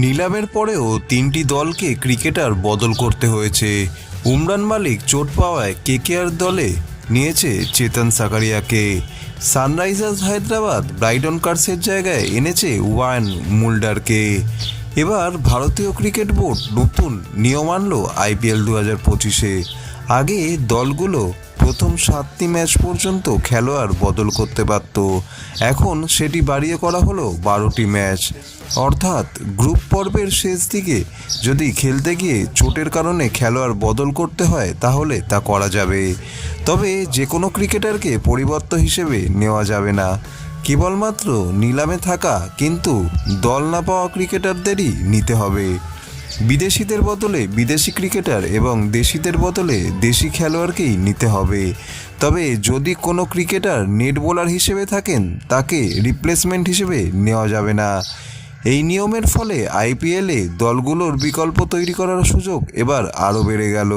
নিলামের পরেও 3টি দলকে ক্রিকেটার বদল করতে হয়েছে। উমরান মালিক চোট পাওয়ায় কেকেআর দলে নিয়েছে চেতন সাকারিয়াকে। সানরাইজার্স হায়দ্রাবাদ ব্রাইডন কার্সের জায়গায় এনেছে ওয়ান মুল্ডারকে। এবার ভারতীয় ক্রিকেট বোর্ড নতুন নিয়ম আনলো IPL 2025-এ। আগে দলগুলো প্রথম 7টি ম্যাচ পর্যন্ত খেলোয়াড় বদল করতে পারত, এখন সেটি বাড়িয়ে করা হলো 12টি ম্যাচ। অর্থাৎ গ্রুপ পর্বের শেষ দিকে যদি খেলতে গিয়ে চোটের কারণে খেলোয়াড় বদল করতে হয় তাহলে তা করা যাবে। তবে যে কোনো ক্রিকেটারকে পরিবর্তন হিসেবে নেওয়া যাবে না, কেবলমাত্র নিলামে থাকা কিন্তু দল না পাওয়া ক্রিকেটারদেরই নিতে হবে। বিদেশিদের বদলে বিদেশি ক্রিকেটার এবং দেশিদের বদলে দেশি খেলোয়াড়কেই নিতে হবে। তবে যদি কোনো ক্রিকেটার নেট বোলার হিসেবে থাকেন তাকে রিপ্লেসমেন্ট হিসেবে নেওয়া যাবে না। এই নিয়মের ফলে IPL-এ দলগুলোর বিকল্প তৈরি করার সুযোগ এবার আরও বেড়ে গেল।